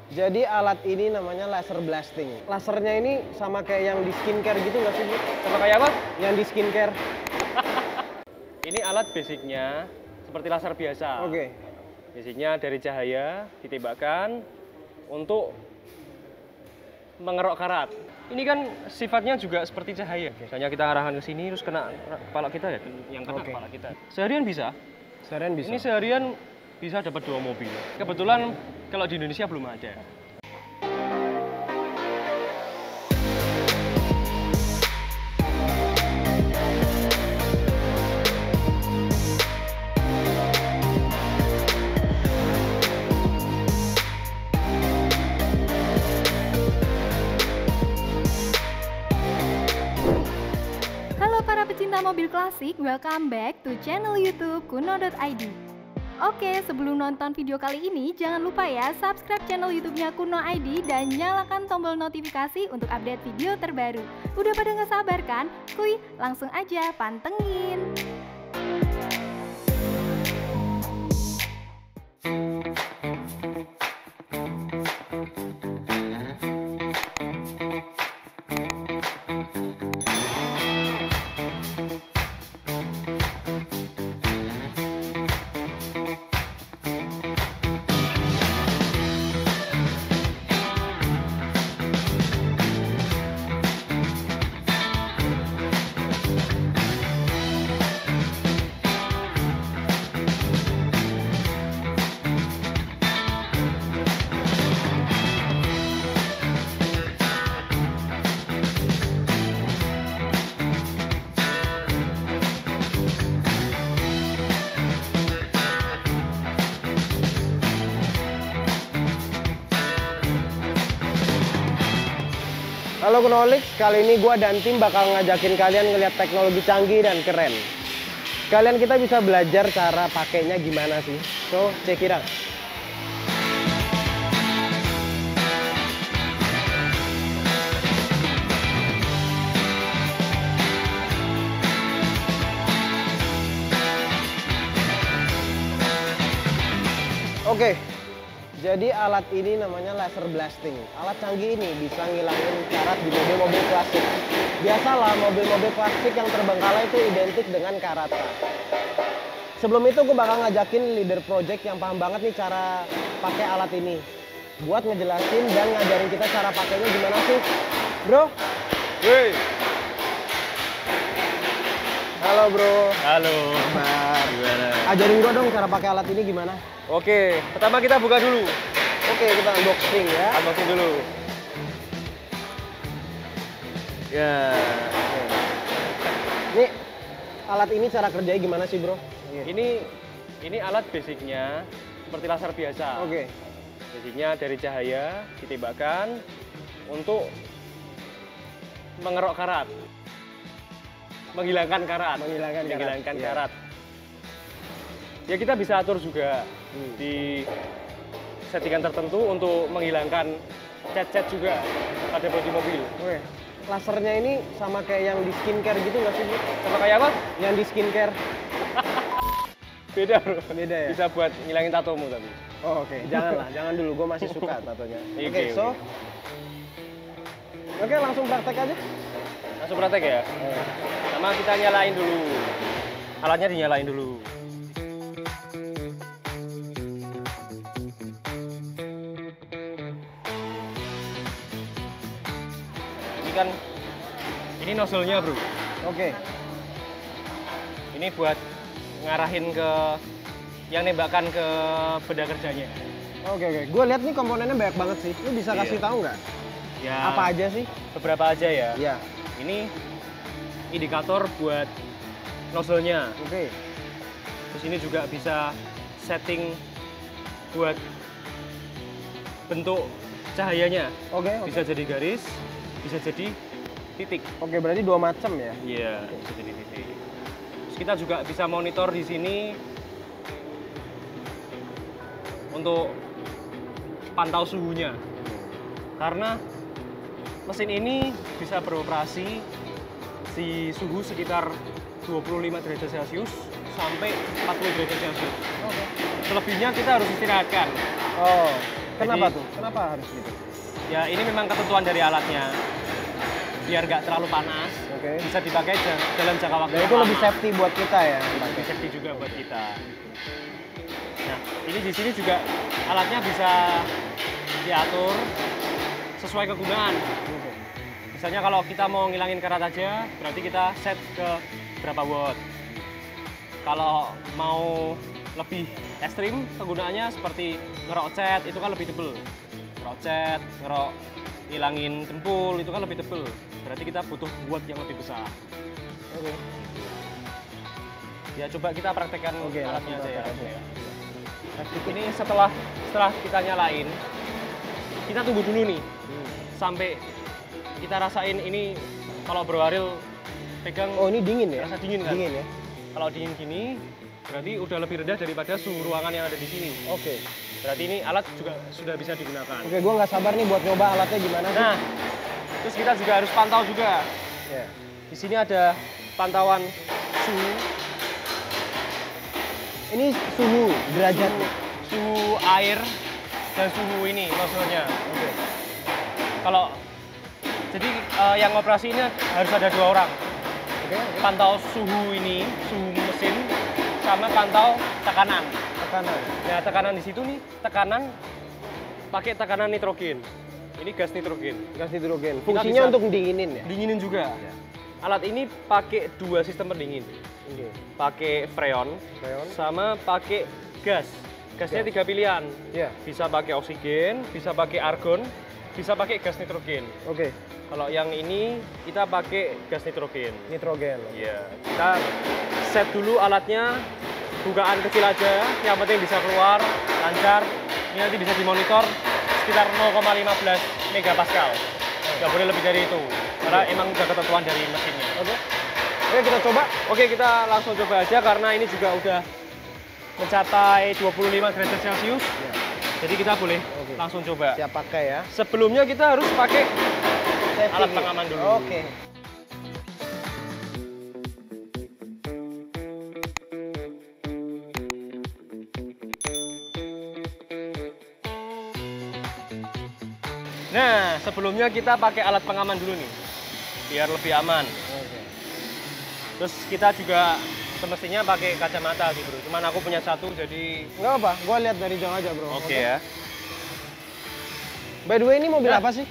Jadi alat ini namanya laser blasting. Lasernya ini sama kayak yang di skincare gitu nggak sih, Bu? Sama kayak apa? Yang di skincare. Ini alat basicnya seperti laser biasa. Oke. Basicnya dari cahaya ditembakkan untuk mengerok karat. Ini kan sifatnya juga seperti cahaya. Misalnya kita arahkan ke sini terus kena kepala kita ya, yang kena kepala kita. Seharian bisa. Seharian bisa. Ini seharian bisa dapat 2 mobil. Kebetulan kalau di Indonesia belum ada. Halo para pecinta mobil klasik, welcome back to channel YouTube Kuno.id. Oke, sebelum nonton video kali ini, jangan lupa ya subscribe channel YouTube-nya Kuno.id dan nyalakan tombol notifikasi untuk update video terbaru. Udah pada nggak sabar kan? Kuy, langsung aja pantengin. Halo Kunoholiks, kali ini gue dan tim bakal ngajakin kalian ngeliat teknologi canggih dan keren. Kalian kita bisa belajar cara pakainya gimana sih. So, check it out. Oke, jadi alat ini namanya laser blasting. Alat canggih ini bisa ngilangin karat di mobil-mobil klasik. Biasalah mobil-mobil klasik yang terbengkalai itu identik dengan karatan. Sebelum itu gue bakal ngajakin leader project yang paham banget nih cara pakai alat ini. Buat ngejelasin dan ngajarin kita cara pakainya gimana sih. Bro. Woi. Halo bro. Halo. Kabar. Gimana? Ajarin gue dong cara pakai alat ini gimana. Oke, pertama kita buka dulu. Oke, kita unboxing ya. Unboxing dulu. Ya. Ini alat ini cara kerjanya gimana sih bro? Ini alat basicnya seperti laser biasa. Oke. Basicnya dari cahaya ditembakkan untuk mengerok karat, menghilangkan karat, Menghilangkan karat. Ya kita bisa atur juga di settingan tertentu untuk menghilangkan cat-cat juga pada bodi mobil. Oke. Lasernya ini sama kayak yang di skincare gitu nggak sih Bu? Sama kayak apa? Yang di skincare. Beda bro. Beda ya? Bisa buat ngilangin tatomu tapi. Oh, oke. Janganlah, jangan dulu. Gue masih suka tatonya. Oke, Oke. so. Oke, langsung praktek aja. Langsung praktek ya? Sama kita nyalain dulu. Alatnya dinyalain dulu. Ini nozzle-nya bro. Oke. Ini buat ngarahin ke yang nembakkan ke benda kerjanya. Oke. Gue lihat nih komponennya banyak banget sih. Lu bisa kasih tahu nggak? Ya. Apa aja sih? Beberapa aja ya. Iya. Ini indikator buat nozzle-nya. Oke. Terus ini juga bisa setting buat bentuk cahayanya. Oke. Bisa jadi garis, bisa jadi titik. Oke, berarti dua macam ya? Iya, bisa jadi titik. Terus kita juga bisa monitor di sini untuk pantau suhunya. Karena mesin ini bisa beroperasi di suhu sekitar 25 derajat Celcius sampai 40 derajat Celcius. Oke. Selebihnya kita harus istirahatkan. Oh. Kenapa Jadi, tuh? Kenapa harus gitu? Ya ini memang ketentuan dari alatnya. Biar nggak terlalu panas, Oke. bisa dipakai dalam jangka waktu Dan yang itu lama. lebih safety buat kita ya. Lebih safety juga buat kita. Nah, ini di sini juga alatnya bisa diatur sesuai kegunaan. Misalnya kalau kita mau ngilangin karat aja, berarti kita set ke berapa watt. Kalau mau lebih ekstrim penggunaannya seperti ngerok cat, itu kan lebih tebel. Ngerok cat, ngerok ngilangin dempul, itu kan lebih tebel. Berarti kita butuh watt yang lebih besar. Oke. Ya coba kita praktekkan Oke, alatnya langsung aja ya. praktek aja. Ini setelah kita nyalain, kita tunggu dulu nih sampai kita rasain ini. Kalau Bro Ariel pegang, Oh, ini dingin ya? rasa dingin kan? Dingin ya? Kalau dingin gini, berarti udah lebih rendah daripada suhu ruangan yang ada di sini. Oke. Berarti ini alat juga sudah bisa digunakan. Oke, gue nggak sabar nih buat nyoba alatnya gimana sih. Nah, terus kita juga harus pantau juga. Ya. Di sini ada pantauan suhu, Ini suhu derajat nih. suhu air dan suhu ini maksudnya. Oke. Kalau jadi yang operasi ini harus ada 2 orang. Oke. Pantau suhu ini, suhu mesin, sama pantau tekanan. Tekanan. Nah, tekanan di situ nih, tekanan pakai tekanan nitrogen. Ini gas nitrogen. Gas hidrogen. Kita Fungsinya bisa- untuk dinginin ya? Dinginin juga. Alat ini pakai 2 sistem pendingin. Oke. Pakai freon Freon. sama pakai gas. Gasnya 3 pilihan. Ya. Bisa pakai oksigen, bisa pakai argon, bisa pakai gas nitrogen. Oke. Kalau yang ini kita pakai gas nitrogen. Nitrogen. Iya. Kita set dulu alatnya, bukaan kecil aja, yang penting bisa keluar lancar. Ini nanti bisa dimonitor sekitar 0,15 megapascal. Nggak boleh lebih dari itu, karena emang udah ketentuan dari mesinnya. Oke. Oke, kita coba. Oke, kita langsung coba aja karena ini juga udah mencapai 25 derajat Celcius. Ya. Jadi kita boleh Oke. langsung coba. Siap pakai ya. Sebelumnya kita harus pakai Safety alat nih. pengaman dulu. Oke. Nah, sebelumnya kita pakai alat pengaman dulu nih, biar lebih aman. Oke. Terus kita juga semestinya pakai kacamata sih bro. Cuman aku punya satu, jadi Nggak apa, gue lihat dari jauh aja bro. oke ya. By the way, ini mobil Nah. apa sih?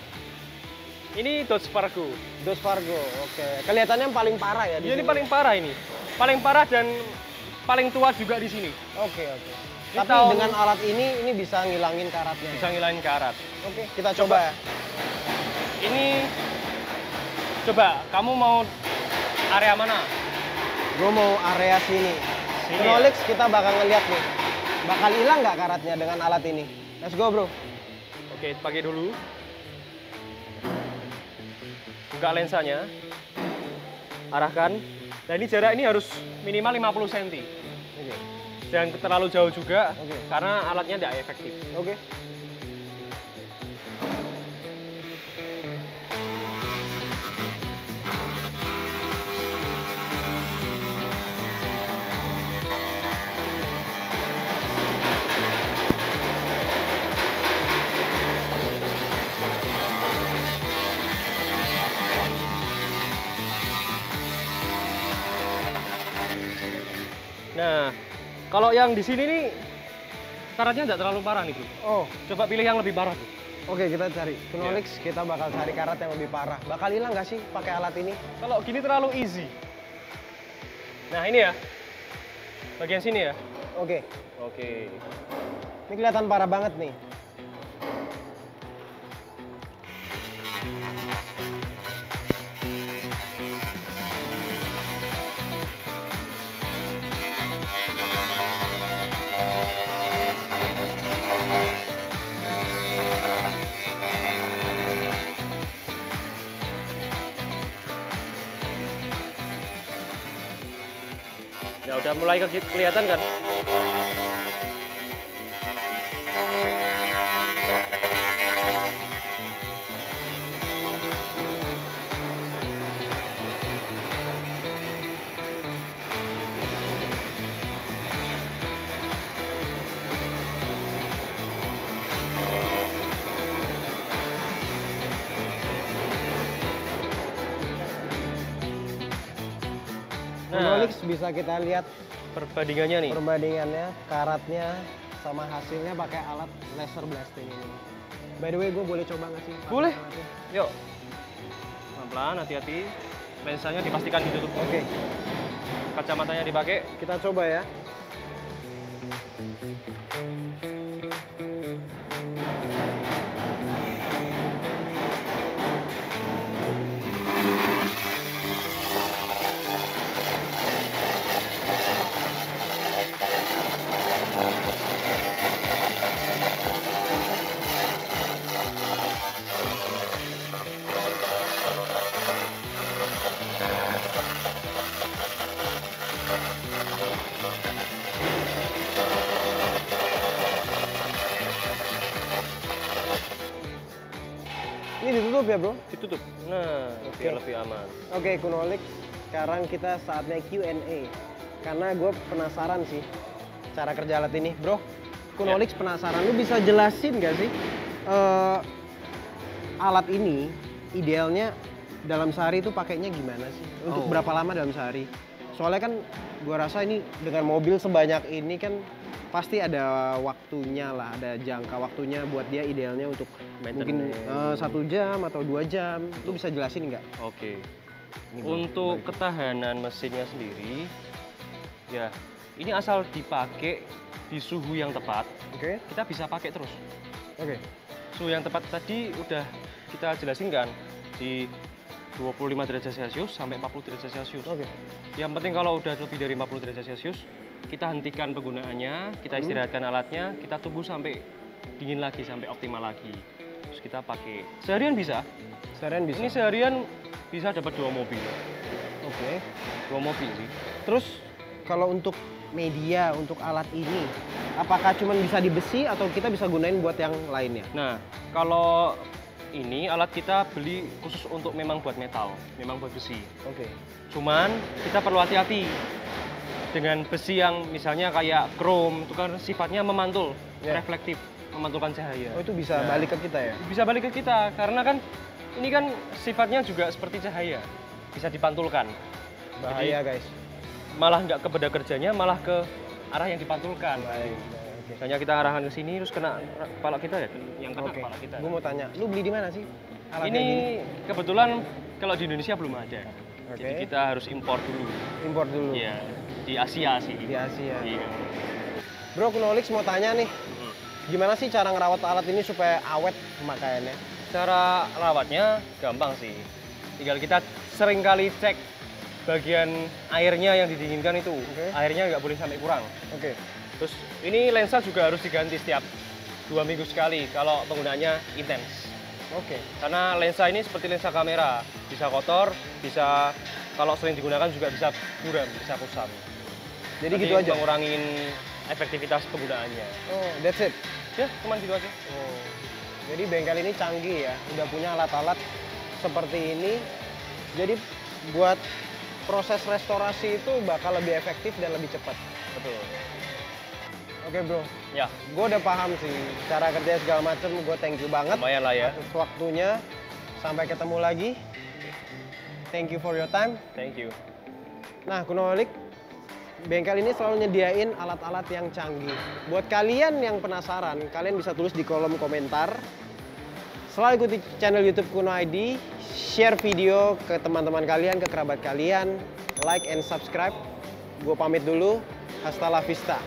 Ini Dodge Fargo. Dodge Fargo. Oke. Kelihatannya yang paling parah ya di Ini sini. paling parah ini, paling parah dan paling tua juga di sini. Oke, oke. Ini Tapi tahun- dengan alat ini bisa ngilangin karatnya. Bisa ngilangin karat. Oke, kita coba ya. Ini coba kamu mau area mana? Gue mau area sini. Sini Knowledge kita bakal ngeliat nih. Bakal hilang nggak karatnya dengan alat ini? Let's go bro. Oke, pakai dulu. Buka lensanya. Arahkan. Nah, ini jarak ini harus minimal 50 cm. Oke. Jangan terlalu jauh juga, Oke. karena alatnya tidak efektif. Oke. Nah, kalau yang di sini nih karatnya tidak terlalu parah nih bro. Oh, Coba pilih yang lebih parah. Bro. oke kita cari. Knowledge kita bakal cari karat yang lebih parah. Bakal hilang nggak sih pakai alat ini? Kalau gini terlalu easy. Nah ini ya, bagian sini ya. Oke. Oke. Ini kelihatan parah banget nih. Ya udah mulai kelihatan kan? Kunolix bisa kita lihat perbandingannya nih. perbandingannya, karatnya, sama hasilnya pakai alat laser blasting ini. By the way, gue boleh coba nggak sih? pakai Boleh. alatnya? Yuk. Pelan-pelan, hati-hati. Lensanya dipastikan ditutup. Oke, Kacamatanya dipakai. kita coba ya. Ini ditutup ya, bro? Ditutup. Nah, biar lebih aman. Oke, Kunolix, sekarang kita saatnya Q&A. Karena gue penasaran sih cara kerja alat ini. Bro, Kunolix penasaran, lu bisa jelasin gak sih alat ini idealnya dalam sehari itu pakainya gimana sih? Untuk berapa lama dalam sehari? Soalnya kan gue rasa ini dengan mobil sebanyak ini kan pasti ada waktunya lah, ada jangka waktunya buat dia idealnya untuk mungkin 1 jam atau 2 jam. Lu bisa jelasin nggak? Oke. Untuk ketahanan mesinnya sendiri, ya ini asal dipakai di suhu yang tepat, Oke. kita bisa pakai terus. Oke. Suhu yang tepat tadi udah kita jelasin kan, di 25 derajat Celcius sampai 40 derajat Celcius. Oke. Yang penting kalau udah lebih dari 40 derajat Celcius, kita hentikan penggunaannya, kita istirahatkan alatnya, kita tunggu sampai dingin lagi, sampai optimal lagi. Terus kita pakai. Seharian bisa. Seharian bisa. Ini seharian bisa dapat 2 mobil. Oke. 2 mobil sih. Terus kalau untuk media untuk alat ini, apakah cuma bisa di besi atau kita bisa gunain buat yang lainnya? Nah, kalau ini alat kita beli khusus untuk memang buat metal, memang buat besi. Oke. Cuman kita perlu hati-hati dengan besi yang misalnya kayak chrome, itu kan sifatnya memantul, Ya. reflektif, memantulkan cahaya. Oh, itu bisa Nah, balik ke kita ya? Bisa balik ke kita karena kan ini kan sifatnya juga seperti cahaya, bisa dipantulkan. Bahaya, guys. Malah nggak ke benda kerjanya, malah ke arah yang dipantulkan. Baik. Oke. Misalnya kita arahan ke sini terus kena kepala kita ya, yang kena Oke. kepala kita. Gue mau tanya, lu beli di mana sih? Alat Ini kayak gini? kebetulan kalau di Indonesia belum ada. Oke. Jadi kita harus impor dulu. Impor dulu. Iya, di Asia sih. Di Asia. Iya. Bro, Kunolix mau tanya nih, gimana sih cara ngerawat alat ini supaya awet pemakaiannya? Cara rawatnya gampang sih. Tinggal kita sering kali cek bagian airnya yang didinginkan itu. Oke. Airnya nggak boleh sampai kurang. Oke. Terus ini lensa juga harus diganti setiap 2 minggu sekali kalau penggunaannya intens. Oke. Karena lensa ini seperti lensa kamera, bisa kotor, bisa kalau sering digunakan juga bisa buram, bisa kusam. Jadi gitu aja? Mengurangin efektivitas penggunaannya. Oh, that's it? Ya, cuman gitu aja. Oh. Jadi bengkel ini canggih ya, udah punya alat-alat seperti ini. Jadi buat proses restorasi itu bakal lebih efektif dan lebih cepat. Betul. Oke bro, Ya, gue udah paham sih cara kerja segala macem. Gue thank you banget lumayan lah ya. atas waktunya. Sampai ketemu lagi. Thank you for your time. Thank you. Nah, Kunolix, bengkel ini selalu nyediain alat-alat yang canggih. Buat kalian yang penasaran, kalian bisa tulis di kolom komentar. Selalu ikuti channel YouTube Kuno ID, share video ke teman-teman kalian, ke kerabat kalian, like and subscribe. Gue pamit dulu. Hasta la vista.